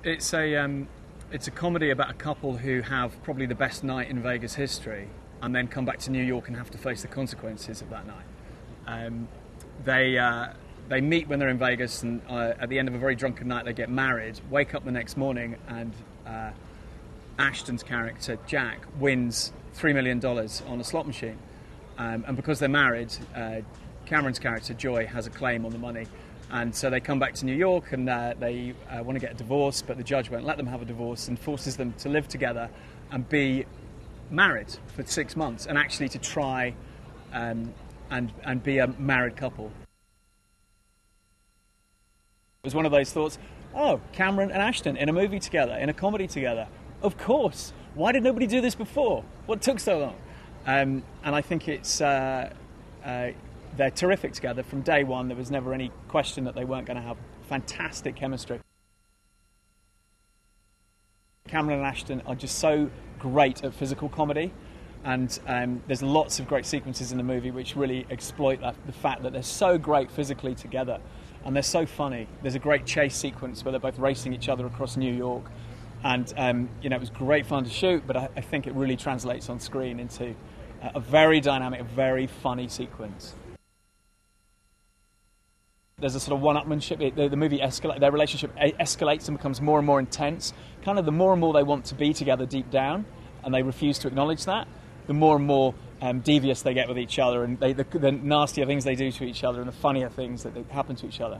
It's a comedy about a couple who have probably the best night in Vegas history, and then come back to New York and have to face the consequences of that night. They meet when they're in Vegas, and at the end of a very drunken night, they get married. Wake up the next morning, and Ashton's character Jack wins $3 million on a slot machine, and because they're married, Cameron's character Joy has a claim on the money. And so they come back to New York, and they want to get a divorce, but the judge won't let them have a divorce and forces them to live together and be married for 6 months, and actually to try and be a married couple. It was one of those thoughts, oh, Cameron and Ashton in a movie together, in a comedy together. Of course. Why did nobody do this before? What took so long? And I think they're terrific together. From day one, there was never any question that they weren't going to have fantastic chemistry. Cameron and Ashton are just so great at physical comedy, and there's lots of great sequences in the movie which really exploit the fact that they're so great physically together, and they're so funny. There's a great chase sequence where they're both racing each other across New York, and it was great fun to shoot, but I think it really translates on screen into a very dynamic, very funny sequence. There's a sort of one-upmanship. The movie their relationship escalates and becomes more and more intense. Kind of the more and more they want to be together deep down, and they refuse to acknowledge that, the more and more devious they get with each other, and the nastier things they do to each other, and the funnier things that happen to each other.